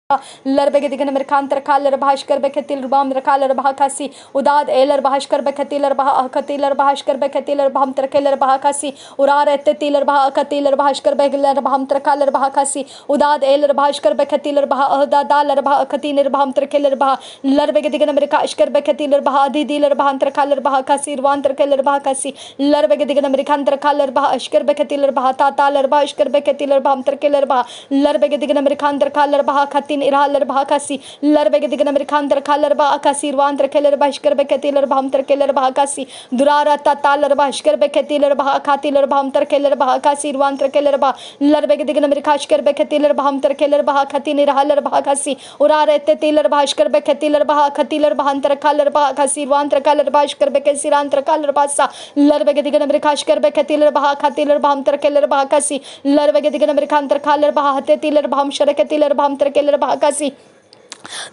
Larbegedigan Americantra Kalar Bashkar Beketil Bam Rakalar Bahakasi, Udad Eller Bashkar Beketilar Bahakatilar Bashkar Beketilar Bhamtra Keller Bahakasi, Urare Tetilar Bahakatilar Bashkar Begilar Bhamtra Kalar Bahakasi, Udad Eller Bashkar Beketilar Bahada Dalar Bahakatinir Bhamtra Keller Bah, Larbegedigan Amerikashkar Beketilar Bahadi Dealer Bhantra Kalar Bahakasi, Vantra Keller Bahakasi, Larbegedigan Americantra Kalar Bahashkar Beketilar Bahata Talar Bashkar Beketilar Bhamtra Keller Bah, Larbegedigan Americantra Kalar Bahakatin Iralar Bahakasi, Larbegedigan Americantra Kalar Bahakasi, Vantra Keller Bashkar Beketilar Bhamtra Keller Bahakasi, Durara Talar Bashkar Beketilar Bahakatilar Bhamtra Keller Bahakasi, Vantra Keller Bah, Larbegedigan Amerikashkar Beketilar Bhamtra Keller Bahakatin Iralar Bahakasi, Urare Tetilar Bashkar Beketilar Bahakatilar Bhantra Kalar Bahakasi, Vantra Kalar Bashkar Bekesirantra Kalar Basa, Larbegedigan Amerikashkar Beketilar Bahakatilar Bhamtra Keller Bahakasi, Larbegedigan Americantra Kalar Bahatilar Bhamshar Ketilar Bhamtra Keller Bahakasi,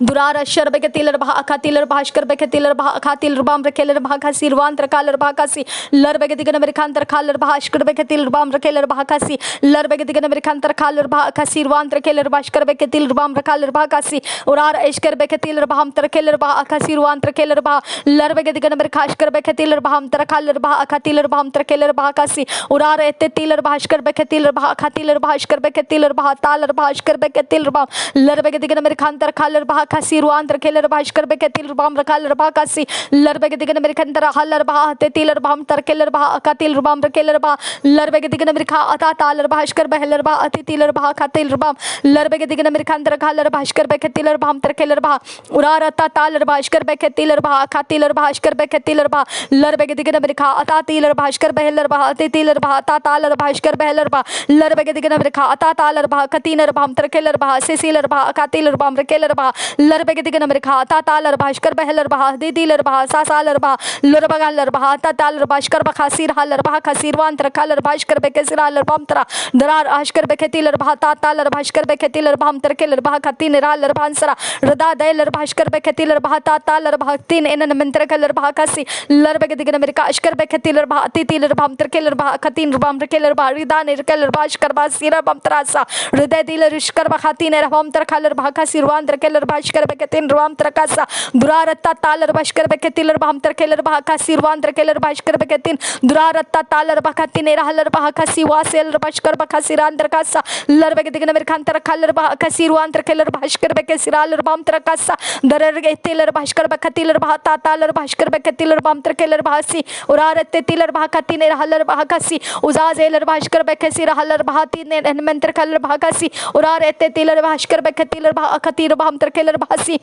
Durara Sharbeketilar Bahakatilar Bashkar Beketilar Bahakatil Bam Rekeller Bahakasi, Vantra Kalar Bahakasi, Larbegedigan Americantra Kalar Bashkar Beketil Bam Rekeller Bahakasi, Larbegedigan Americantra Kalar Bahakasi, Vantra Keller Bashkar Beketil Bam Rekaler Bahakasi, Urar Eshkar Beketilar Bhamtra Keller Bahakasi, Vantra Keller Bah, Larbegedigan Amerikashkar Beketilar Bhamtra Kalar Bahakatilar Bhamtra Keller Bahakasi, Urar Etetilar Bashkar Beketilar Bahakatilar Bashkar Beketilar Bahatalar Bashkar Beketil Bam, Larbegedigan Americantra Kalar Bahakasi, Ruandra Keller Bashkar Beketil Bam Rakalar Bahakasi, Larbegedigan Americantra Halar Bahatilar Bhamtar Keller Bahakatil Bam Rekeller Bah, Larbegedigan America Atatalar Bashkar Beheller Bahatilar Bahakatil Bam, Larbegedigan Americantra Kalar Bashkar Beketilar Bhamtar Keller Bah, Urara Talar Bashkar Beketilar Bahakatilar Bashkar Beketilar Bah, Larbegedigan America Atatilar Bashkar Beheller Bahatilar Bahatalar Bashkar Beheller Bah, Larbegedigan America Atatalar Bahakatinar Bhamtar Keller Bah, Cecilar Bahakatilar Bam Rekeller Bah, Larbegedigan America Tatalar Bashkar Beheller Bah, Didilar Bah, Sasalar Bah, Lurabagalar Bah, Tatalar Bashkar Bakasir Halar Bahakasir Vantra Kalar Bashkar Bekesiralar Bamtra, Darar Ashkar Beketilar Bah, Tatalar Bashkar Beketilar Bhamtar Keller Bahakatin Ralar Bansara, Rada Delar Bashkar Beketilar Bah, Tatalar Bahatin in Mentra Keller Bahakasi, Larbegedigan America Ashkar Beketilar Bah, Titilar Bhamtar Keller Bahakatin Bamtra Keller Bah, Ridan Keller Bashkar Basira Bamtrasa, Rida Dealer Ishkar Bahatin Bamtar Kalar Bahakasir Vantra Keller Bashkar Beketin Ram Trakasa, Durarata Talar Bashkar Beketilar Bhamtar Keller Bahakasir Vantra Keller Bashkar Beketin, Durarata Talar Bakatin Halar Bahakasi Wasel Bashkar Bakasiran Trakasa, Larbegedigan Americantra Kalar Bahakasir Vantra Keller Bashkar Bekesiral Bam Trakasa, Daragetilar Bashkar Bakatilar Bahata Talar Bashkar Beketilar Bamtra Keller Bahasi, Urarate Tilar Bahakatin Halar Bahakasi, Uzazeler Bashkar Bekesir Halar Bahatin and Mentra Kalar Bahakasi, Urarete Tilar Bashkar Beketilar Bahakatir Bamtra Keller Bahasi,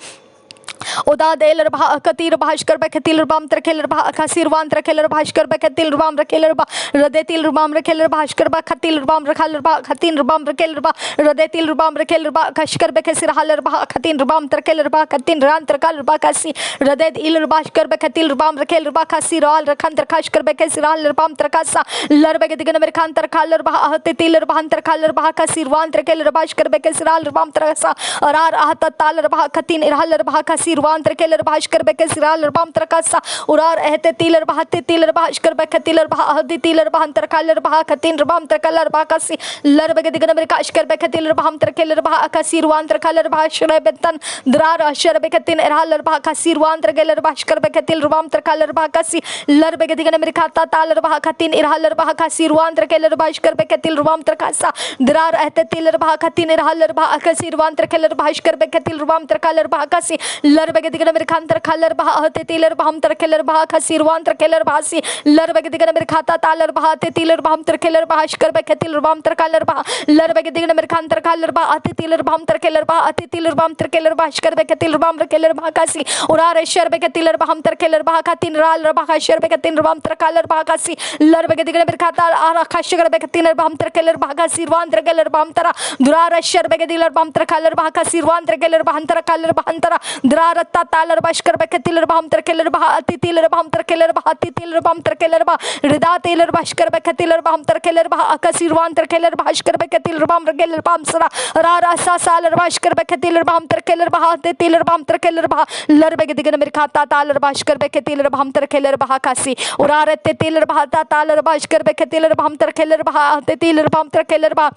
Oda Deler Bahakatir Bashkar Beketil Bam Trekeller Bahakasir Vantra Keller Bashkar Beketil Bam Rekeller Bah, Radetil Bam Rekeller Bashkar Bakatil Bam Rekaler Bakatin Bam Rekeller Bah, Radetil Bam Rekeller Bakashkar Bekesir Haller Bakatin Bam Trekeller Bakatin Rantra Kaler Bakasi, Raded Iler Bashkar Beketil Bam Rekeller Bakasir Al Rakantra Kashkar Bekesir Haller Bam Trakasa, Larbegedigan Americantra Kaler Bahatiler Bahantra Kaler Bakasir Vantra Keller Bashkar Bekesir Haller Bam Trakasa, Arar Ahatalar Bakatin Haller Bakasir Vantra Keller Bashkar Bekesiral Bam Trakasa, Urar Ehetiler Bahatiler Bashkar Beketiler Bahatiler Bahantra Kaler Bahakatin Bam Trakalar Bakasi, Larbegedigan Amerikashkar Beketiler Bam Trakeller Bahakasir Vantra Kaler Bashkar Betan, Drar Ashar Beketin Haller Bakasir Vantra Keller Bashkar Beketil Bam Trakaler Bakasi, Larbegedigan Amerikata Taler Bahakatin Haller Bahakasir Vantra Keller Bashkar Beketil Bam Trakasa, Drar Ehetiler Bahakatin Haller Bahakasir Vantra Keller Bashkar Beketil Bam Trakaler Bahakasi, Larbegedigan Americantra Kalar Bahatiler Bhamtar Keller Bahakasir Vantra Keller Bahasi, Larbegedigan Americata Talar Bahatiler Bhamtar Keller Bashkar Beketil Bamtar Kalar Bah, Larbegedigan Americantra Kalar Bahatiler Bhamtar Keller Bahatiler Bamtar Keller Bashkar Beketil Bamtar Keller Bahakasi, Urar Shar Beketiler Bhamtar Keller Bahakatin Ral Bahashar Beketin Bamtar Kalar Bahakasi, Larbegedigan Americata Arakashar Beketin Bamtar Keller Bahakasir Vantra Keller Bamtara, Durar Shar Begediler Bamtar Kalar Bahakasir Vantra Keller Bahantara Kalar Bahantara, Drarata Talar Bashkar Beketiler Bamtar Keller Bahatiler Bamtar Keller Bahatiler Bamtar Keller Bah, Rida Taylor Bashkar Beketiler Bamtar Keller Bahakasir Vantra Keller Bashkar Beketil Bam Regeller Bamsara, Rara Sasalar Bashkar Beketiler Bamtar Keller Bahatiler Bamtar Keller Bah, Larbegedigan Americata Talar Bashkar Beketiler Bamtar Keller Bahakasi, Urarete Taylor Bahata Talar Bashkar Beketiler Bamtar Keller Bahatiler Bamtar Keller Bah,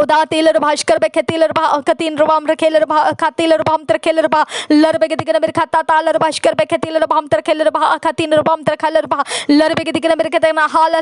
uda tiler bhashkar beketiler bah katin rubam rekeler bah khatiler bam terkeler bah lar begedigen mer khata taler bhashkar beketiler bam terkeler bah katin rubam terkeler bah lar begedigen mer ketena hal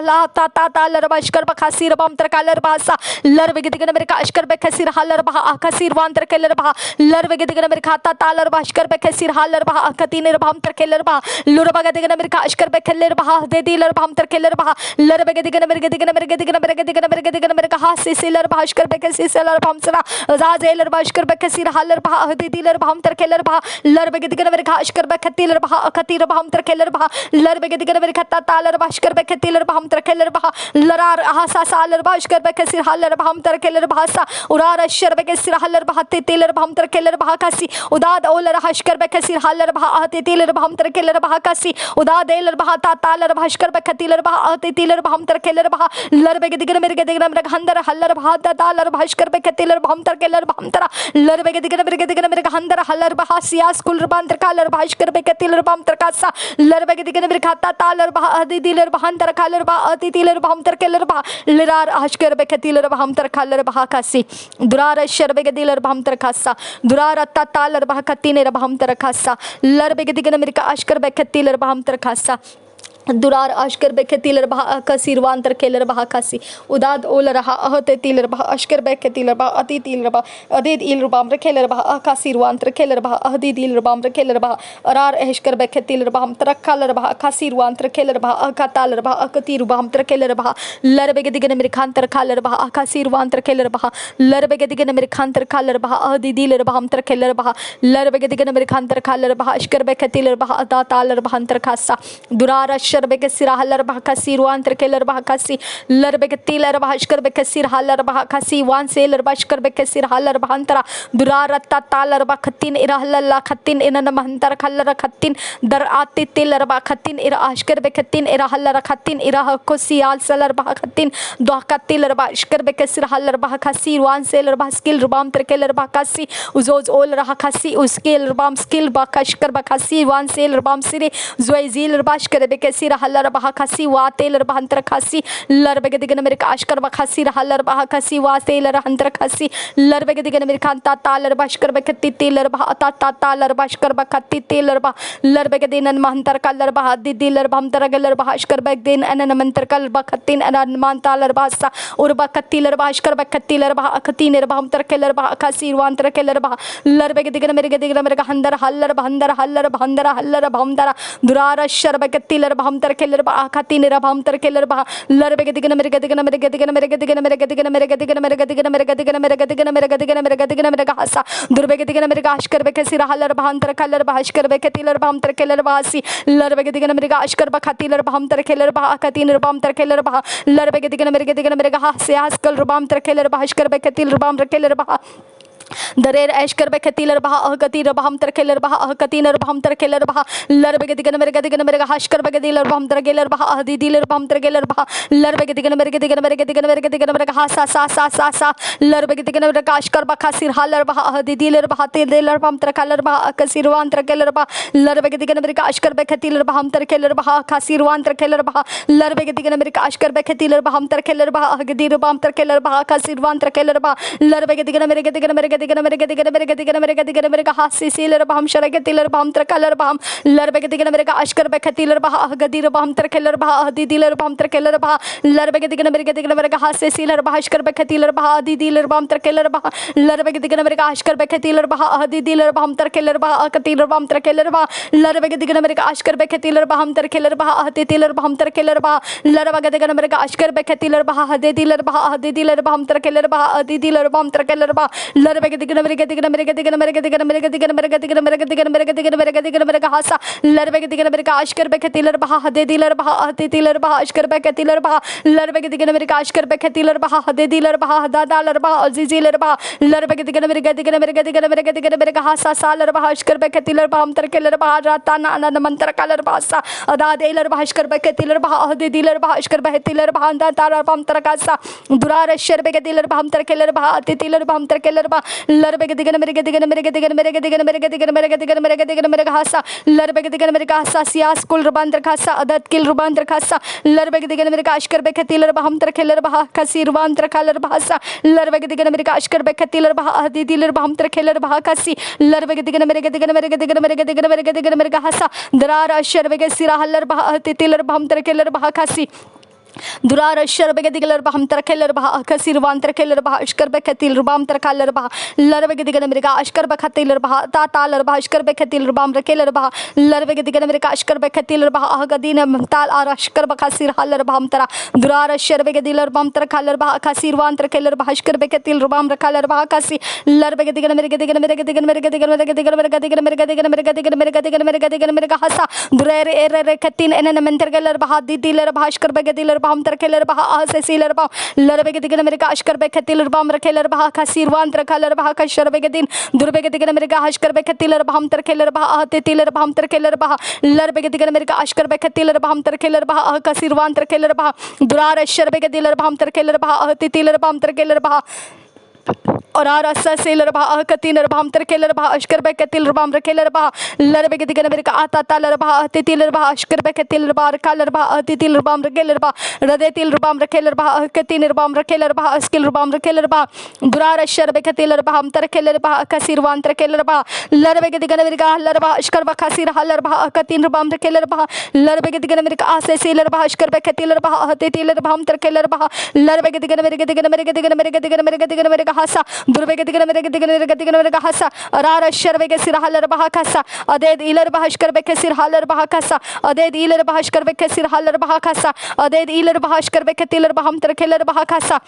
la ta taler bhashkar bakhasir bam terkeler bah sa lar begedigen mer kashkar bekhasir haler bah khasir wan terkeler bah lar begedigen mer khata taler bhashkar bekhasir haler bah katin rubam terkeler bah lur begedigen mer kashkar bekheler bah de diler bam terkeler bah lar begedigen mer gedigen mer khasi siler bhashkar bekesi seler bhamsra zazeler bhashkar bekesi haler bah diler bham terkeler bah lar begedigen mer khashkar beketiler bah khatir bham terkeler bah lar begedigen mer khata taler bhashkar beketiler bham terkeler bah larar ahasa saler bhashkar bekesi haler bham terkeler bah sa urar ashar bekesi haler bah tiler bham terkeler bah kasi udad oler hashkar bekesi haler bah tiler bham terkeler bah kasi udad eler bah taler bhashkar beketiler bah tiler bham terkeler bah lar begedigen mer handar haller bhata taler bhashkar beketiler bham terkeler bham tara lar begedigen mer handar haller bah sias kul banter kaler bhashkar beketiler bham terkasa lar begedigen mer khata taler bah diler bham terkaler bah tiler bham terkeler bah lirar hashkar beketiler bham terkaler bah kasi durar ashar begediler bham terkasa durar taler bah katiner bham terkasa lar begedigen mer ashkar beketiler bham terkasa durar ashkar beketiler bah kasirwan terkeler bah kasi udad oler ha ahte tiler bah ashkar beketiler bah ati tiler bah adid il rubam rekeler bah kasirwan terkeler bah adid il rubam rekeler bah arar ashkar beketiler bah terkaler bah kasirwan terkeler bah kataler bah akati rubam terkeler bah lar begedigen mer khan terkaler bah kasirwan terkeler bah lar begedigen mer khan terkaler bah adid il rubam terkeler bah lar begedigen mer khan terkaler bah ashkar beketiler bah ada taler bah terkasa durar ashar bekesir haller bah kasir wan terkeler bah kasi lar begetiler bah ashkar bekesir haller bah kasi wan seler bah ashkar bekesir haller bah antara durar taler bah khatin irahalla khatin inan mahantar khaller khatin dar ati tiler bah khatin ira ashkar bekhatin irahalla khatin irah kosi al seler bah khatin do katiler bah ashkar bekesir haller bah kasi wan seler bah skill rubam terkeler bah kasi uzoz ol rah kasi uskil rubam skill bah kashkar bah kasi wan seler bam sire zoizil bah ashkar bekesir haller bah kasi wa teler bah antar kasi lar begedigen mer ashkar bah kasi haller bah kasi wa teler antar kasi lar begedigen mer khanta taler bah ashkar bekhati teler bah ta taler bah ashkar bah khati teler bah lar begedinan mahantar kaller bah diler bah antar galler bah ashkar begdin anan mantar kal bah khatin anan man taler bah sa ur bah khatiler bah ashkar bah khatiler bah khatiner bah antar keller bah kasi wa antar keller bah lar begedigen mer handar haller bah haller bah andara durar ashar bekatiler bah antar keller bah khatinir bah antar keller bah lar begedigen mer hasa dur begedigen mer ashkar bekesir haller bah antar keller bah ashkar bekatiler bah antar keller bah si lar begedigen mer ashkar bah khatiler bah antar keller bah khatinir bah antar keller bah lar begedigen mer hasa askal rubam antar keller bah ashkar bekatil rubam antar keller bah darer ashkar beketiler bah ahkatir bah antar keller bah ahkatinir bah antar keller bah lar begedigen mer hashkar begediler bah antar keller bah ahdidiler bah antar keller bah lar begedigen mer hasa sa lar begedigen mer ashkar bah khasir haller bah ahdidiler bah tiler bah antar keller bah kasir wa antar keller bah lar begedigen mer ashkar beketiler bah antar keller bah khasir wa antar keller bah lar begedigen mer ashkar beketiler bah antar keller bah ahdir bah antar keller bah kasir wa antar keller bah lar begedigen mer hasi siler bah sharagetiler bah antar keller bah lar begedigen mer ashkar beketiler bah ahgadir bah antar keller bah ahdidiler bah antar keller bah lar begedigen mer hasi siler bah ashkar beketiler bah ahdidiler bah antar keller bah lar begedigen mer ashkar beketiler bah ahdidiler bah antar keller bah akatiler bah antar keller bah lar begedigen mer ashkar beketiler bah antar keller bah ahdidiler bah antar keller bah lar begedigen mer ashkar beketiler bah ahdidiler bah antar keller bah ahdidiler bah antar keller bah lar begedigen mer hasa lar begedigen mer ashkar beketiler bah ahdidiler bah ashkar beketiler bah lar begedigen mer ashkar beketiler bah ahdidiler bah dadaler bah aziziler bah lar begedigen mer hasa saler bah ashkar beketiler bah antar keller bah ratana anan mantar kaller bah sa adadeler bah ashkar beketiler bah ahdidiler bah ashkar beketiler bah anda tarar bah antar kasa durar ashar beketiler bah antar keller bah atitiler bah antar keller bah लरबेग दिगन मेरे दिगन मेरे दिगन मेरे दिगन मेरे दिगन मेरे दिगन मेरे दिगन मेरे हसा लरबेग दिगन मेरे हसा सियास कुल रुबांतर खासा अदत किल रुबांतर खासा लरबेग दिगन मेरे अशकर बेखतिलर बहम तरखेलर बहा खसी रुबांतर खालर बहासा लरबेग दिगन मेरे अशकर बेखतिलर बहा अदिदिलर बहम तरखेलर बहा खसी लरबेग दिगन मेरे दिगन मेरे दिगन मेरे दिगन मेरे दिगन मेरे हसा दरार अशर बेगे सिरा हलर बहा तितिलर बहम तरखेलर बहा खसी दुरार अशर बेगे दिगलर बहम तरखेलर बहा खसी रुबान तरखेलर बहा अशकर बेखतिल रुबाम तरखालर बहा लरबेग दिगन मेरे अशकर बेखतिलर बहा तातालर बहा अशकर बेखतिल रुबाम रखेलर बहा लरबेग दिगन मेरे अशकर बेखतिलर बहा अहगदीन ताल आर अशकर बखसिर हलर बहम तरा दुरार अशर बेगे दिलर बहम तरखालर बहा खसी रुबान तरखेलर बहा अशकर बेखतिल रुबाम रखालर बहा खसी लरबेग दिगन मेरे दिगन मेरे दिगन मेरे दिगन मेरे दिगन मेरे दिगन मेरे दिगन मेरे दिगन मेरे दिगन मेरे दिगन मेरे हसा दुरेर एर खतिन एनन मंतरगलर बहा दिदिलर बहा अशकर बेगे दिलर बहम तरखेलर बहा अहसेसिलर बहा लरबेग दिगन मेरे अशकर बेखतिलर बहम रखेलर बहा खसीरवान तरखालर बहा कशर बेगे दिन दुरबेग दिगन मेरे अशकर बेखतिलर बहम तरखेलर बहा अहतिलर बहम तरखेलर बहा लरबेग दिगन मेरे अशकर बेखतिलर बहम तरखेलर बहा अहकसीरवान तरखेलर बहा दुरार अशर बेगे दिलर बहम तरखेलर बहा अहतिलर बहम तरखेलर बहा और आर असा सेलर बहा कतिनर बहम तरखेलर बहा अशकर बेखतिल रुबाम रखेलर बहा लरबेग दिगन मेरे आता तालर बहा तितिलर बहा अशकर बेखतिल बार कालर बहा तितिल रुबाम रखेलर बहा रदेतिल रुबाम रखेलर बहा कतिन रुबाम रखेलर बहा अस्किल रुबाम रखेलर बहा दुरार अशर बेखतिलर बहा तरखेलर बहा कसीरवान तरखेलर बहा लरबेग दिगन मेरे हलर बहा अशकर बखसीर हलर बहा कतिन रुबाम रखेलर बहा लरबेग दिगन मेरे आसे सेलर बहा अशकर बेखतिलर बहा तितिलर बहम तरखेलर बहा लरबेग दिगन मेरे दिगन मेरे दिगन मेरे दिगन मेरे दिगन मेरे हसा दुरबेग दिगन मेरे दिगन मेरे दिगन मेरे हसा अरार अशर बेगे सिरहलर बहा खसा अदेद इलर बहा अशकर बेके सिरहलर बहा खसा अदेद इलर बहा अशकर बेके सिरहलर बहा खसा अदेद इलर बहा अशकर बेके तिलर बहम तरखेलर बहा खसा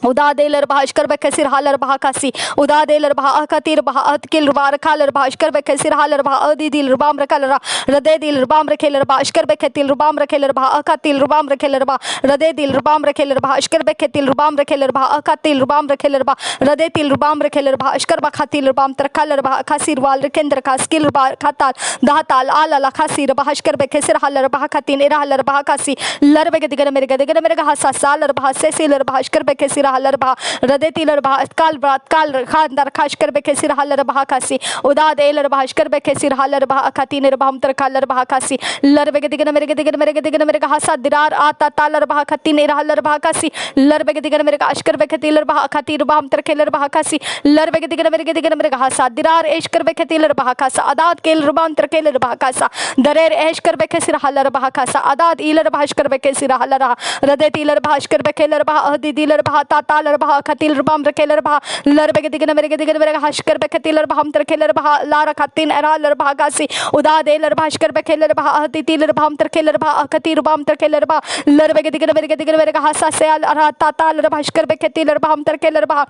उदा देलर बहा अशकर बेके सिरहलर बहा खसी उदा देलर बहा अकतीर बहा अतकिल रुबार खालर बहा अशकर बेके सिरहलर बहा अदिदिल रुबाम रखलर रदे दिल रुबाम रखेलर बहा अशकर बेके तिल रुबाम रखेलर बहा अकतिल रुबाम रखेलर बहा रदे दिल रुबाम रखेलर बहा अशकर बेके तिल रुबाम रखेलर बहा अकतिल रुबाम रखेलर बहा रदे तिल रुबाम रखेलर बहा अशकर बखातिल रुबाम तरखलर बहा खसीर वाल रखेंद्र खास्किल रुबार खाताल दाताल आला खसीर बहा अशकर बेके सिरहलर बहा खतिन इरहलर बहा खसी लरबेग दिगन मेरे हसा सालर बहा सेसिलर बहा अशकर बेके हलर बहा रदे तिलर बहा काल ब्रात काल खानदार खाशकर बेके सिर हलर बहा खासी उदा देलर बहा अशकर बेके सिर हलर बहा खतीनर बहम तर खालर बहा खासी लरबेग दिगन मेरे हसा दिरार आता तालर बहा खतीनर हलर बहा खासी लरबेग दिगन मेरे अशकर बेके तिलर बहा खतीर बहम तर खेलर बहा खासी लरबेग दिगन मेरे हसा दिरार एशकर बेके तिलर बहा खासा अदात केल रुबान तर खेलर बहा खासा दरेर एशकर बेके सिर हलर बहा खासा अदात इलर बहा अशकर बेके सिर हलर रदे तिलर बहा अशकर बेकेलर बहा अहदी दिलर बहा तालर बहा खतिल रुबाम रखेलर बहा लरबेग दिगन मेरे हशकर बेखतिलर बहम तरखेलर बहा लार खतिन एरालर बहा गासी उदा देलर बहा अशकर बेखेलर बहा अहदी तिलर बहम तरखेलर बहा खति रुबाम तरखेलर बहा लरबेग दिगन मेरे हसा सेल अरा तालर बहा अशकर बेखतिलर बहम तरखेलर बहा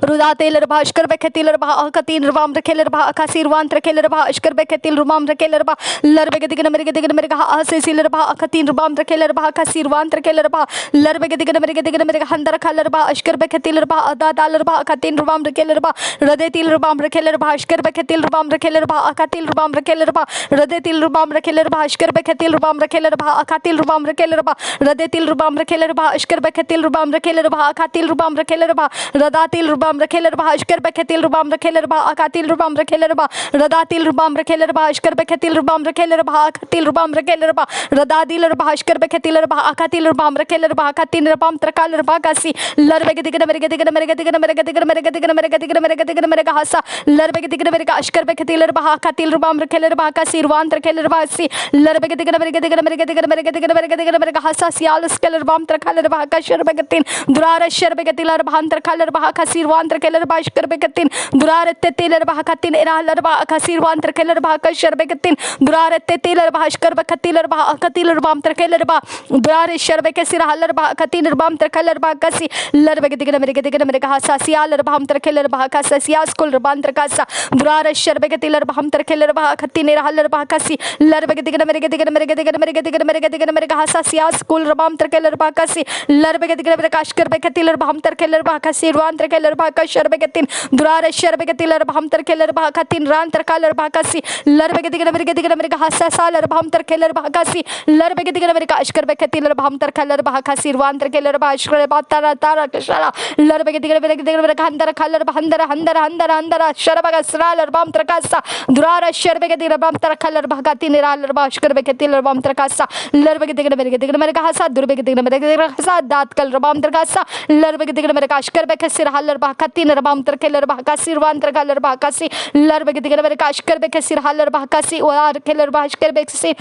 रुदा तेलर बहा अशकर बेखतिलर बहा अकतीन रुबाम रखेलर बहा खसीरवान तरखेलर बहा अशकर बेखतिल रुबाम रखेलर बहा लरबेग दिगन मेरे अहसेसिलर बहा अकतीन रुबाम रखेलर बहा खसीरवान तरखेलर बहा लरबेग दिगन मेरे हंदर खालर बहा अशकर बेखतिलर बहा अदा दालर बहा अकतीन रुबाम रखेलर बहा रदे तिल रुबाम रखेलर बहा अशकर बेखतिल रुबाम रखेलर बहा अकतिल रुबाम रखेलर बहा रदे तिल रुबाम रखेलर बहा अशकर बेखतिल रुबाम रखेलर बहा अकतिल रुबाम रखेलर बहा रदे तिल रुबाम रखेलर बहा अशकर बेखतिल रुबाम रखेलर बहा अकतिल रुबाम रखेलर बहा रदा तिल रुबाम रखेलर बहा अशकर बेखतिल रुबाम रखेलर बहा अकातिल रुबाम रखेलर बहा रदा तिल रुबाम रखेलर बहा अशकर बेखतिल रुबाम रखेलर बहा अकातिल रुबाम रखेलर बहा रदा दिलर बहा अशकर बेखतिलर बहा अकातिल रुबाम रखेलर बहा अकातिल रुबाम तरकालर बहा कासी लरबेग दिगन मेरे हसा लरबेग दिगन मेरे अशकर बेखतिलर बहा अकातिल रुबाम रखेलर बहा कासी रुबान तरखेलर बहा सी लरबेग दिगन मेरे हसा सियाल स्केलर बाम तरकालर बहा कशर बेगतिन दुरार अशर बेगतिलर बहा तरकालर बहा कासी रुबान तरखेलर बहा अशकर बेगतिन दुरार तेतिलर बहा खतिन इरालर बहा कासी रुबान तरखेलर बहा कशर बेगतिन दुरार तेतिलर बहा अशकर बेखतिलर बहा अकातिलर बाम तरखेलर बहा दुरार अशर बेकसिर हलर बहा खतिन बाम तरखेलर बहा कसी लरबेग दिगन मेरे हसा सियालर बहा तरखेलर बहा कासा सियास कुल रुबान तरकासा दुरार अशर बेगतिलर बहा तरखेलर बहा खतिन इरालर बहा कसी लरबेग दिगन मेरे हसा सियास कुल रुबाम तरखेलर बहा कसी लरबेग दिगन मेरे अशकर बेखतिलर बहा तरखेलर बहा कसी रुबान तरखेलर keller bah kashar beketin durare shar beketiler baham ter keller bah katin ran ter kaler bah kasi lar beketigana mereka hasa saler baham ter keller bah kasi lar beketigana mereka ashkar beketiler baham ter keller bah kasi ran ter keller bah ashkar bah tara tara kashara lar beketigana mereka handara kaler bah handara shar bah sraler baham ter kasa durare shar beketigana baham ter keller bah katin raler bah ashkar beketiler baham ter kasa lar beketigana mereka hasa dur beketigana mereka hasa dat kal baham ter kasa lar beketigana mereka ashkar bekesir haler bah katin baham ter keller bah kasi ran ter kaler bah kasi lar beketigana mereka ashkar bekesir haler bah kasi or keller bah ashkar bekesir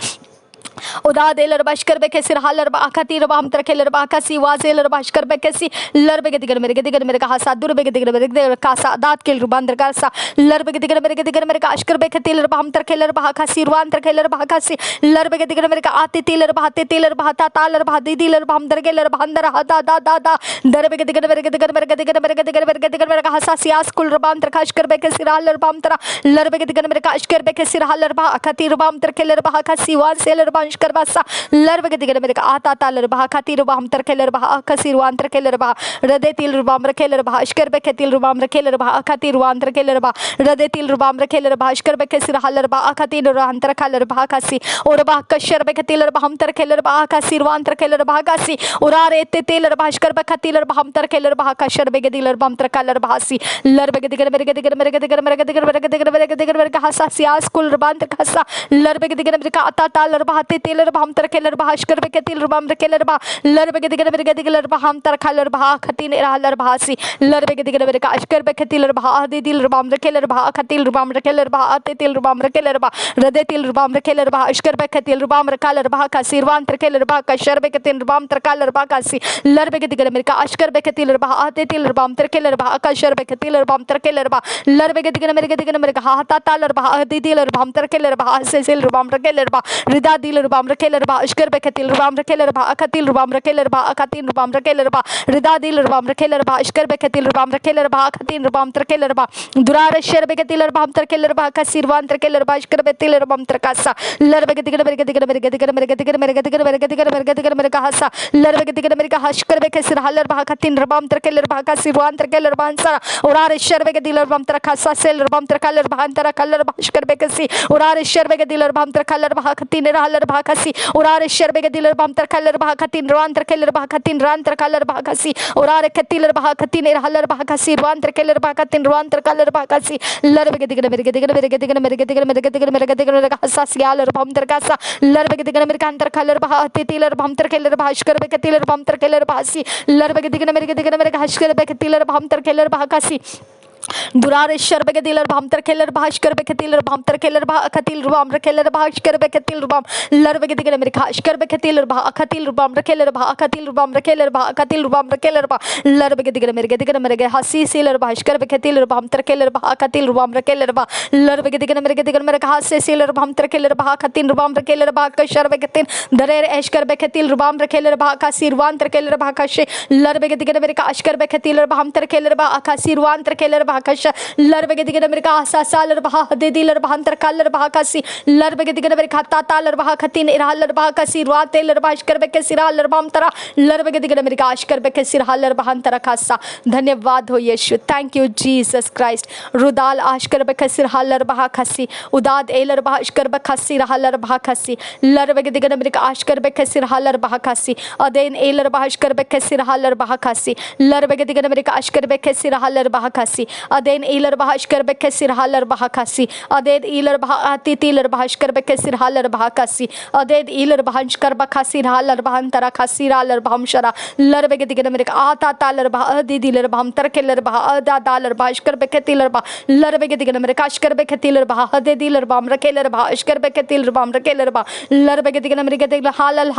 uda deler bashkar bekesir haler ba akati rba ham terkeler ba akasi wazeler bashkar bekesi lar begediger mereka hasa dur begediger kasa dat kel rubander kasa lar begediger mereka ashkar beketil rba ham terkeler ba akasi ruan terkeler ba akasi lar begediger mereka ati tiler ba ta taler ba didiler ba ham terkeler ba handar hada da dar begediger mereka hasa sias kul rba ham terkashkar bekesir haler ba ham tera lar begediger mereka ashkar bekesir haler ba akati rba ham terkeler ba akasi wazeler ba ashkar basa lar begediger mereka ata taler ba akati rba ham terkeler ba akasi ruan terkeler ba radetil rba ham terkeler ba ashkar beketil rba ham terkeler ba akati ruan terkeler ba radetil rba ham terkeler ba ashkar bekesir haler ba akati ruan terkeler ba akasi or ba kashar beketil rba ham terkeler ba akasi ruan terkeler ba akasi urare tetil rba ashkar beketil rba ham terkeler ba kashar beketil rba ham terkeler ba asi lar begediger mereka hasa sias kul rba terkasa lar begediger mereka ata taler ba teler ba ham terkeler ba ashkar beketil rba ham terkeler ba lar begediger ba ham terkeler ba khatin raler ba asi lar begediger mereka ashkar beketil rba adidil rba ham terkeler ba khatil rba ham terkeler ba atetil rba ham terkeler ba radetil rba ham terkeler ba ashkar beketil rba ham terkeler ba kasi rwan terkeler ba kashar beketil rba ham terkeler ba kasi lar begediger mereka ashkar beketil rba atetil rba ham terkeler ba kashar beketil rba ham terkeler ba lar begediger mereka hata taler ba adidil rba ham terkeler ba asesil rba ham terkeler ba rida dil rba ham terkeler ba ashkar beketil rba ham terkeler ba akatil rba ham terkeler ba akatin rba ham terkeler ba rida dil rba ham terkeler ba ashkar beketil rba ham terkeler ba akatin rba ham terkeler ba durare shar beketil rba ham terkeler ba kasir wan terkeler ba ashkar beketil rba ham terkasa lar begediger mereka hasa lar begediger mereka hashkar bekesir haler ba akatin rba ham terkeler ba kasir wan terkeler ba ansara urare shar beketil rba ham terkasa sel rba ham terkeler ba antara kaler ba ashkar bekesi urare shar beketil rba ham terkeler ba akatin haler ba kasi urare shar beketil rba ham terkeler ba akatin ran terkeler ba akatin ran terkeler ba kasi urare ketil rba akatin haler ba kasi ran terkeler ba akatin ran terkeler ba kasi lar begediger mereka hasa sial rba ham terkasa lar begediger mereka antar kaler ba atetil rba ham terkeler ba ashkar beketil rba ham terkeler ba asi lar begediger mereka ashkar beketil rba ham terkeler ba kasi durare shar beketil rba ham terkeler ba ashkar beketil rba ham terkeler ba akatil rba ham terkeler ba ashkar beketil rba lar begediger mereka ashkar beketil rba akatil rba ham terkeler ba akatil rba ham terkeler ba akatil rba ham terkeler ba lar begediger mereka hasi siler ba ashkar beketil rba ham terkeler ba akatil rba ham terkeler ba lar begediger mereka hasi siler rba ham terkeler ba akatin rba ham terkeler ba kashar beketin darer ashkar beketil rba ham terkeler ba akasir wan terkeler ba kashe lar begediger mereka ashkar beketil rba ham terkeler ba akasir wan terkeler ba kasha lar begediger mereka asa saler ba dediler ba han terkeler ba kasi lar begediger mereka ta taler ba khatin iraler ba kasi wan teler ba ashkar bekesir haler ba ham tara lar begediger mereka ashkar bekesir haler ba han tara kasa धन्यवाद हो Yeshu thank you Jesus Christ रुदाल ashkar bekesir haler ba kasi udad eler ba ashkar bekasi haler ba kasi lar begediger mereka ashkar bekesir haler ba kasi aden eler ba ashkar bekesir haler ba kasi lar begediger mereka ashkar bekesir haler ba kasi aden eler ba ashkar bekesir haler ba kasi aden eler ba atitiler ba ashkar bekesir haler ba kasi aden eler ba ashkar bekasi haler ba antara kasi haler ba hamshara lar begediger mereka ata taler ba adidiler ba ham terkeler ba ada daler ba ashkar beketiler ba lar begediger mereka ashkar beketiler ba adidiler ba ham rekeler ba ashkar beketiler ba ham rekeler ba lar begediger mereka halal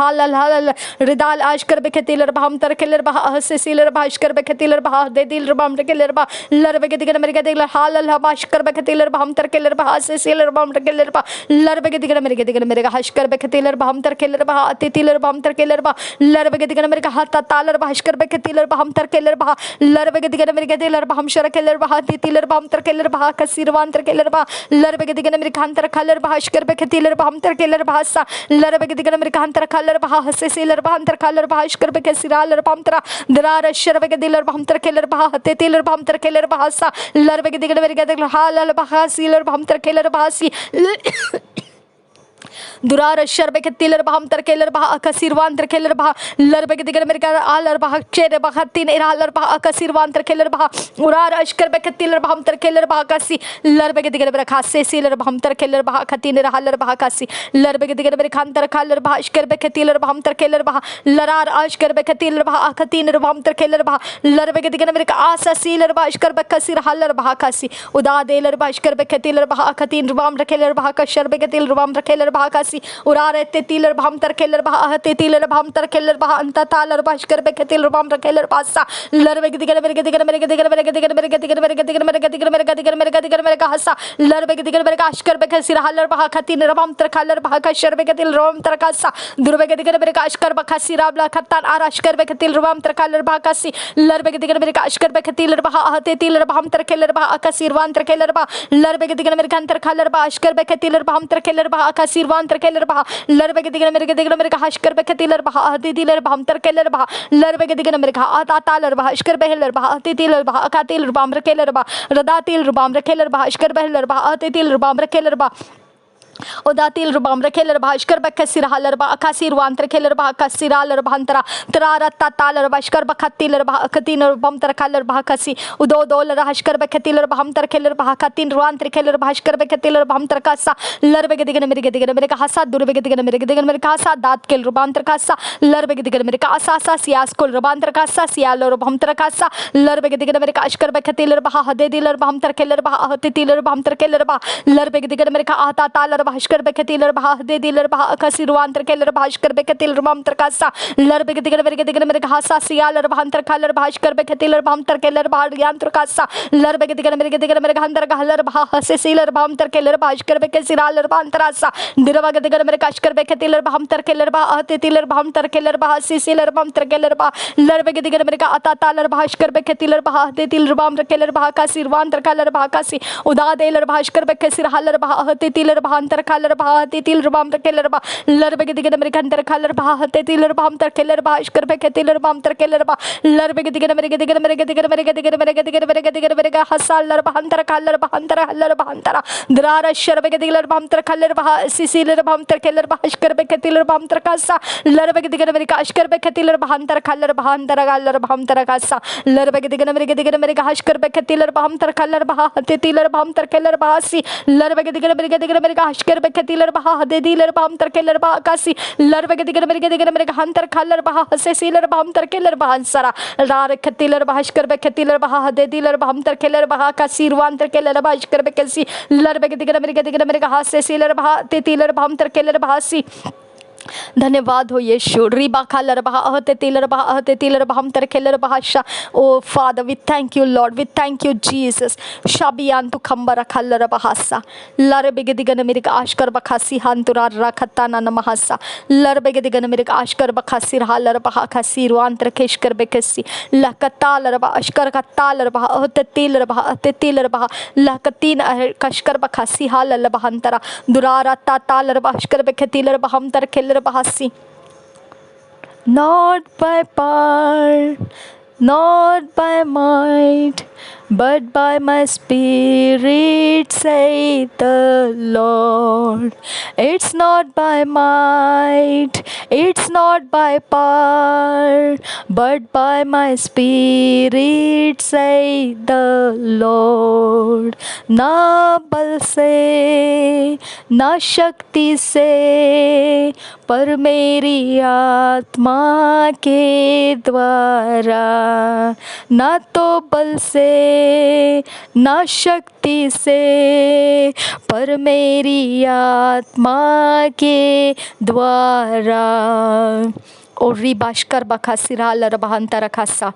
ridal ashkar beketiler ba ham terkeler ba asesiler ba ashkar beketiler ba adidil ba ham rekeler ba lar begediger दिगन मेरे के दिगल हाल अल्लाह बाशकर बखतिलर बहम तरकेलर बहा से sealer बहम तरकेलर बहा लर बगे दिगन मेरे के दिगन मेरे का हशकर बखतिलर बहम तरकेलर बहा अतितिलर बहम तरकेलर बहा लर बगे दिगन मेरे का हाथ तालर बहशकर बखतिलर बहम तरकेलर बहा लर बगे दिगन मेरे के दिलर बहम शरकेलर बहा अतितिलर बहम तरकेलर बहा कसीरवान तरकेलर बहा लर बगे दिगन मेरे का अंतर खलर बहशकर बखतिलर बहम तरकेलर बहा सा लर बगे दिगन मेरे का अंतर खलर बहा हसे सीलर बहा अंतर खलर बहशकर बखसिरालर बहम तरा दरार शर बगे दिलर बहम तरकेलर बहा अतितिलर बहम तरकेलर बहा सा लर बगे दिगन मेरे के दिगल हाल अल बहा सीलर बहम तरकेलर बहा सी दुरार शरबे के तिलर बहम तरकेलर बहा कसीरवान तरकेलर बहा लरबे के दिगर मेरे का आलर बहा चेरे बहा तीन इरालर बहा कसीरवान तरकेलर बहा उरार अशकर बे के तिलर बहम तरकेलर बहा कसी लरबे के दिगर मेरे खासे सीलर बहम तरकेलर बहा खतीन इरालर बहा कसी लरबे के दिगर मेरे खान तरकालर बहा अशकर बे के तिलर बहम तरकेलर बहा लरार अशकर बे के तिलर बहा खतीन बहम तरकेलर बहा लरबे के दिगर मेरे का आसा सीलर बहा अशकर बे कसीर हलर बहा कसी उदा देलर बहा अशकर बे के तिलर बहा खतीन रुबाम रखेलर बहा कशर बे के तिल रुबाम रखेलर बहा कसी उरारे ते तिलर बहम तरकेलर बहा हते तिलर बहम तरकेलर बहा अंत तालर बहशकर बे के तिल रुबाम रखेलर पासा लरबे के दिगर मेरे के दिगर मेरे के दिगर मेरे के दिगर मेरे के दिगर मेरे के दिगर मेरे के दिगर मेरे के दिगर मेरे के दिगर मेरे का हसा लरबे के दिगर मेरे का अशकर बे के सिर हलर बहा खतीन रुबाम तरकालर बहा कशर बे के तिल रुबाम तरकासा दुरबे के दिगर मेरे का अशकर बहा सिराबला खतान आर अशकर बे के तिल रुबाम तरकालर बहा कसी लरबे के दिगर मेरे का अशकर बे के तिलर बहा हते तिलर बहम तरकेलर बहा कसीरवान तरकेलर बहा लरबे के दिगर मेरे का अंतर खालर बहा अशकर बे के तिलर बहम तरकेलर बहा कसीरवान तरकेलर बहा लरबे के दिगर मेरे का हशकर बे के तिलर बहा हते तिलर बहम तरकेलर बहा लरबे के दिगर मेरे का आता तालर बहा अशकर बहलर बहा हते तिलर बहा का तिल रुबाम रकेलर बहा रदा तिल रुबाम रकेलर बहा अशकर बहलर बहा हते तिल रुबाम रकेलर बहा उदातिल रुबाम रखेलर भाष्कर बखसिर हालर बा अकासिर वांतर खेलर बा कसिरालर भांतरा तरारत्ता तालर भाष्कर बखतिलर बा खतीन रुबाम तर खालर बा कसी उदो दोलर हशकर बखतिलर बहम तर खेलर बा खतीन रुवांतर खेलर भाष्कर बखतिलर बहम तर कासा लरबे के दिगन मेरे के दिगन मेरे का हसा दुरबे के दिगन मेरे के दिगन मेरे का हसा दात केल रुबाम तर कासा लरबे के दिगन मेरे का असासा सियास कोल रुबाम तर कासा सियाल रुबाम तर कासा लरबे के दिगन मेरे का अशकर बखतिलर बा हदे दिलर बहम तर खेलर बा हते तिलर बहम तर खेलर बा लरबे के दिगन मेरे का आता तालर भाष्कर बखतिलर बहा दे दिलर बहा कसिरवांतर खेलर भाष्कर बखतिलर बहम तर कासा लरबे के दिगन मेरे के दिगन मेरे का हसा सियालर बहंतर खालर भाष्कर बखतिलर बहम तर खेलर बहा यांतर कासा लरबे के दिगन मेरे के दिगन मेरे का हंदर गहलर बहा हसे सीलर बहम तर खेलर भाष्कर बखसिरालर बहंतरासा दिरवा के दिगन मेरे का अशकर बखतिलर बहम तर खेलर बहा हते तिलर बहम तर खेलर बहा सीलर बहम तर खेलर बहा लरबे के दिगन मेरे का अता तालर भाष्कर बखतिलर बहा हते तिलर बहम तर खेलर बहा कसिरवांतर खालर बहा कासी उदा देलर भाष्कर बखसिरालर बहा हते तिलर बहंतर खालर बहा हते तिल रुबाम तर खेलर बहा लरबे के दिगन मेरे का अंतर खालर बहा हते तिलर बहम तर खेलर बहा अशकर बखतिलर बहम तर खेलर बहा लरबे के दिगन मेरे के दिगन मेरे के दिगन मेरे के दिगन मेरे के दिगन मेरे के दिगन मेरे का हसालर बहंतर खालर बहंतर हलर बहंतरा दरार शरबे के दिगलर बहम तर खालर बहा सीलर बहम तर खेलर बहा अशकर बखतिलर बहम तर कासा लरबे के दिगन मेरे का अशकर बखतिलर बहंतर खालर बहंतर गालर बहम तर कासा लरबे के दिगन मेरे का अशकर बखतिलर बहम तर खालर बहा हते तिलर बहम तर खेलर बहा सी लरबे के दिगन मेरे का अशकर बखतिलर बहा हदे दिलर बहम तर खेलर बहा कासी लरबे के दिगन मेरे का हंतर खालर बहा हसे सीलर बहम तर खेलर बहा सरा रार खतिलर बहा अशकर बखतिलर बहा हदे दिलर बहम तर खेलर बहा कसीरवान तर खेलर बहा अशकर बखसी लरबे के दिगन मेरे का हसे सीलर बहा ते तिलर बहम तर खेलर बहा सी धन्यवाद हो यीशु रिबा खालर बहा अहते तिलर बहम तर खेलर बहा शा ओ father we thank you lord we thank you Jesus शाबियान तु खंबर खालर बहासा लरबे के दिगन मेरे का आशकर बखासी हांतुरा रखता न महसा लरबे के दिगन मेरे का आशकर बखासी हालर बहा खसीर वांतर खेशकर बेकसी लकतालर बहा अशकर का तालर बहा अहते तिलर बहा लकतीन कशकर बखासी हालल बहंतरा दुरारा तालर बहा अशकर बेखतिलर बहम तर खेलर bahasi not by power not by might but by my spirit saith the Lord. It's not by might, it's not by power, but by my spirit saith the Lord. ना बल से ना शक्ति से पर मेरी आत्मा के द्वारा ना तो बल से ना शक्ति से पर मेरी आत्मा के द्वारा। और रिबाशकर बखा सिराल रबहंता रखासा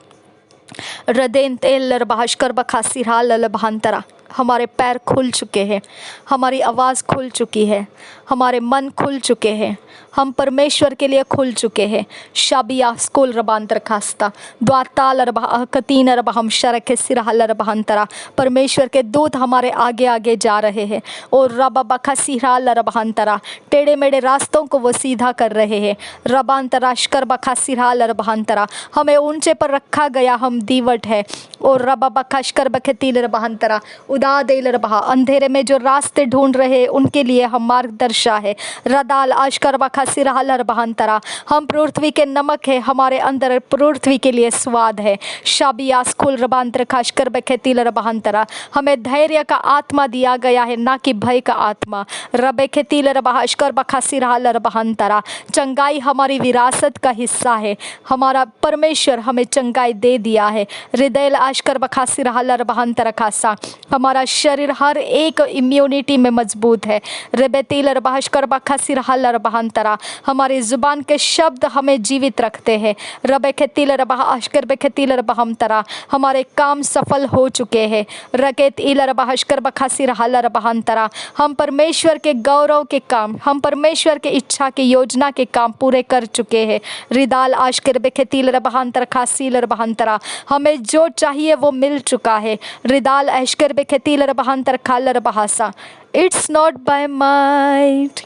रदेन तेल बहाशकर बखासी राल बहांतरा। हमारे पैर खुल चुके हैं, हमारी आवाज़ खुल चुकी है, हमारे मन खुल चुके हैं, हम परमेश्वर के लिए खुल चुके हैं। शाबिया स्कूल रबांतर खास्ता द्वाताल रबा कतीन रबा हम शरक सिरहल रबहंतरा। परमेश्वर के दूत हमारे आगे आगे जा रहे हैं और रबा बखा सिरहल रबहंतरा, टेढ़े मेढ़े रास्तों को वो सीधा कर रहे हैं। रबांतराशकर बखा सिरहल रबहंतरा, हमें ऊंचे पर रखा गया, हम दीवट है। और रबा बखाशकर बखतील रबहंतरा उदा देल रबहा, अंधेरे में जो रास्ते ढूंढ रहे हैं उनके लिए हम मार्गदर्शा है। रदाल आशकर बखा सिरहल रबहंतरा, हम पृथ्वी के नमक है, हमारे अंदर पृथ्वी के लिए स्वाद है। शाबिया स्कूल रबांतर खाशकर बखतील रबहंतरा, हमें धैर्य का आत्मा दिया गया है, ना कि भय का आत्मा। रबे खतील रबाशकर बखा सिरहल रबहंतरा, चंगाई हमारी विरासत का हिस्सा है, हमारा परमेश्वर हमें चंगाई दे दिया है। हृदय आशकर बखा सिरहल रबहंतरा खासा, हमारा शरीर हर एक इम्यूनिटी में मजबूत है। रेबेतील रबाशकर बखा सिरहल रबहंतरा, हमारी जुबान के शब्द हमें जीवित रखते हैं। रबे खतील रबाशकर बखतील रबहंतरा, हमारे काम सफल हो चुके हैं। रकेत इल रबाशकर बखा सिरहल रबहंतरा, हम परमेश्वर के गौरव के काम, हम परमेश्वर के इच्छा के योजना के काम पूरे कर चुके हैं। रिदाल आशकर बखतील रबहंतरा खासील रबहंतरा, हमें जो चाहिए वो मिल चुका है। रिदाल आशकर बखतील रबहंतरा खाल रबहासा, it's not by might,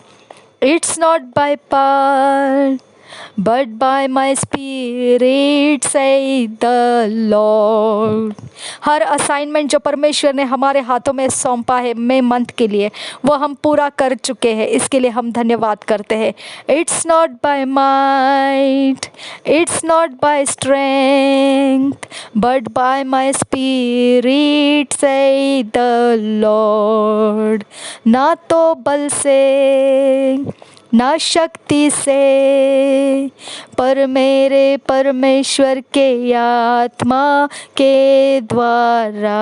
it's not by power, but by my spirit, say the Lord। Her assignment जो परमेश्वर ने हमारे हाथों में सौंपा है मे मंथ के लिए, वो हम पूरा कर चुके हैं, इसके लिए हम धन्यवाद करते हैं। It's not by might, it's not by strength, but by my spirit, says the Lord. ना तो बल से ना शक्ति से, पर मेरे परमेश्वर के आत्मा के द्वारा।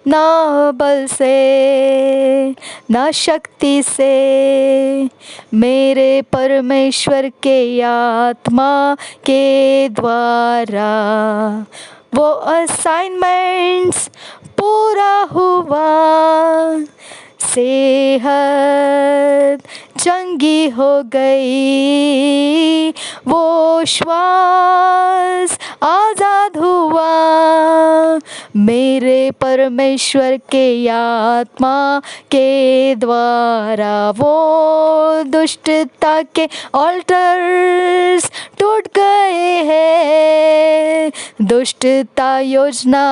ना बल से ना शक्ति से, मेरे परमेश्वर के आत्मा के द्वारा। वो असाइनमेंट्स पूरा हुआ, सेहत चंगी हो गई, वो श्वास आज़ाद हुआ, मेरे परमेश्वर के आत्मा के द्वारा। वो दुष्टता के ऑल्टर्स टूट गए हैं, दुष्टता योजना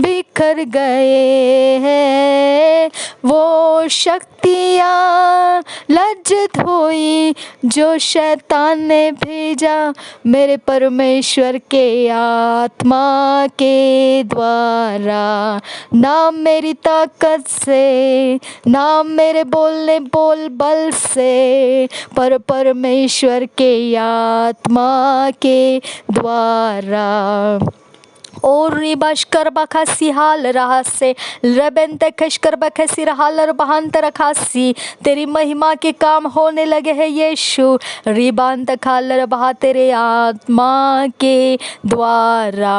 बिखर गए हैं, वो शक्तियाँ लज्जित हुई जो शैतान ने भेजा, मेरे परमेश्वर के आत्मा के द्वारा। ना मेरी ताकत से, ना मेरे बोलने बोल बल से, पर परमेश्वर के आत्मा के द्वारा। और रिबाशकर बखा सिहाल रहा से रबेंते खशकर बखे सिरहाल रबहंत रखासी, तेरी महिमा के काम होने लगे हैं यीशु। रिबांत खाल रबहा तेरे आत्मा के द्वारा।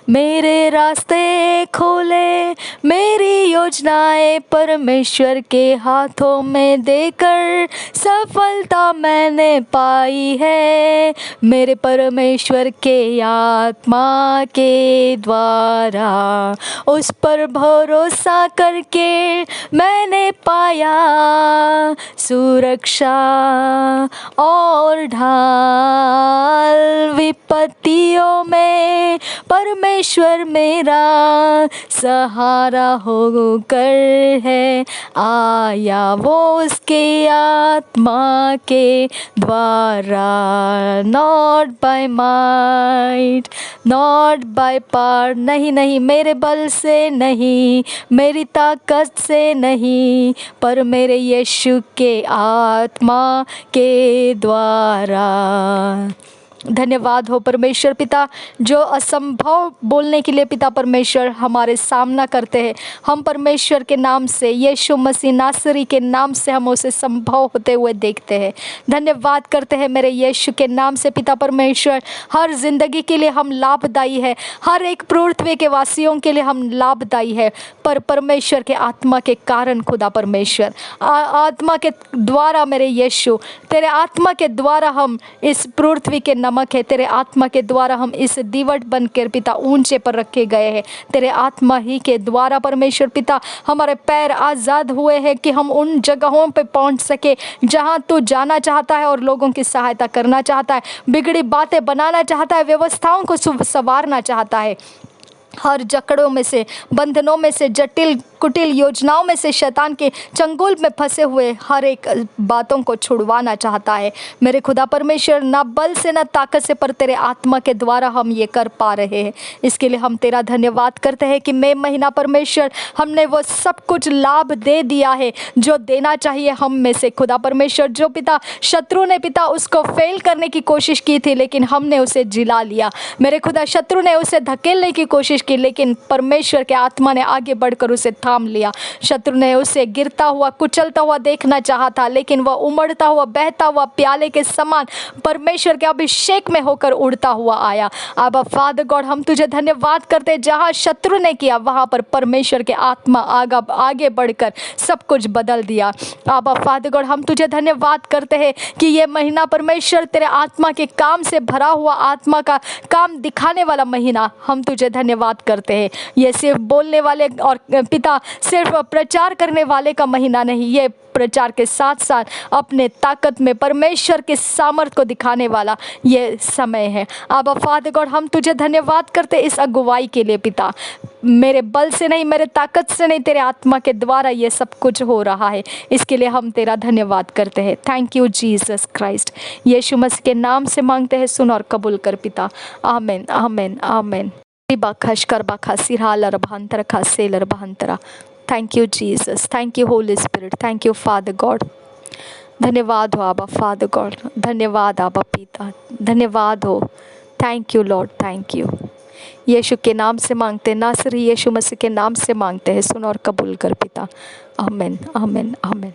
मेरे रास्ते खोले, मेरी योजनाएं परमेश्वर के हाथों में देकर सफलता मैंने पाई है, मेरे परमेश्वर के आत्मा के द्वारा। उस पर भरोसा करके मैंने पाया सुरक्षा और ढाल, विपत्तियों में परमेश्वर मेरा सहारा होकर है आया, वो उसके आत्मा के द्वारा। Not by might, not by power, नहीं नहीं मेरे बल से नहीं, मेरी ताकत से नहीं, पर मेरे यीशु के आत्मा के द्वारा। धन्यवाद हो परमेश्वर पिता, जो असंभव बोलने के लिए पिता परमेश्वर हमारे सामना करते हैं, हम परमेश्वर के नाम से, यीशु मसीह नासरी के नाम से हम उसे संभव होते हुए देखते हैं। धन्यवाद करते हैं मेरे यीशु के नाम से पिता परमेश्वर। हर जिंदगी के लिए हम लाभदायी है, हर एक पृथ्वी के वासियों के लिए हम लाभदायी है, पर परमेश्वर के आत्मा के कारण खुदा परमेश्वर, आत्मा के द्वारा मेरे यीशु, तेरे आत्मा के द्वारा हम इस पृथ्वी के नमक है, तेरे आत्मा के द्वारा हम इस दीवट बनकर पिता ऊंचे पर रखे गए हैं। तेरे आत्मा ही के द्वारा परमेश्वर पिता हमारे पैर आज़ाद हुए हैं कि हम उन जगहों पे पहुंच सके जहां तू जाना चाहता है और लोगों की सहायता करना चाहता है, बिगड़ी बातें बनाना चाहता है, व्यवस्थाओं को संवारना चाहता है। हर जकड़ों में से, बंधनों में से, जटिल कुटिल योजनाओं में से, शैतान के चंगुल में फंसे हुए हर एक बातों को छुड़वाना चाहता है मेरे खुदा परमेश्वर। ना बल से ना ताकत से, पर तेरे आत्मा के द्वारा हम ये कर पा रहे हैं। इसके लिए हम तेरा धन्यवाद करते हैं कि मई महीना परमेश्वर हमने वो सब कुछ लाभ दे दिया है जो देना चाहिए हम में से खुदा परमेश्वर। जो पिता शत्रु ने पिता उसको फेल करने की कोशिश की थी, लेकिन हमने उसे जिला लिया मेरे खुदा। शत्रु ने उसे धकेलने की कोशिश की, लेकिन परमेश्वर के आत्मा ने आगे बढ़कर उसे थाम लिया। शत्रु ने उसे गिरता हुआ, कुचलता हुआ देखना चाहा था, लेकिन वह उमड़ता हुआ, बहता हुआ प्याले के समान परमेश्वर के अभिषेक में होकर उड़ता हुआ आया। आबा फादर गॉड, हम तुझे धन्यवाद करते हैं, जहां शत्रु ने किया वहां पर परमेश्वर के आत्मा आगे बढ़कर सब कुछ बदल दिया। आबा फादर गॉड, हम तुझे धन्यवाद करते हैं कि ये महीना परमेश्वर तेरे आत्मा के काम से भरा हुआ, आत्मा का काम दिखाने वाला महीना, हम तुझे धन्यवाद करते हैं। ये सिर्फ बोलने वाले और पिता सिर्फ प्रचार करने वाले का महीना नहीं, ये प्रचार के साथ साथ अपने ताकत में परमेश्वर के सामर्थ को दिखाने वाला ये समय है। आबा फादर गॉड, हम तुझे धन्यवाद करते इस अगुवाई के लिए पिता। मेरे बल से नहीं, मेरे ताकत से नहीं, तेरे आत्मा के द्वारा ये सब कुछ हो रहा है। इसके लिए हम तेरा धन्यवाद करते हैं। Thank you Jesus Christ. Yeshu Masih के नाम से मांगते हैं, सुन और कबूल कर पिता। आमीन आमीन आमीन। Thank you, Jesus. Thank you, Holy Spirit. Thank you, Father God. धन्यवाद हो आबा फादर गॉड, धन्यवाद आबा पिता, धन्यवाद हो। Thank you lord, thank you. Yeshu के नाम से मांगते हैं, नासरी यीशु मसीह के नाम से मांगते हैं, सुन और कबूल कर पिता। आमीन आमीन आमीन।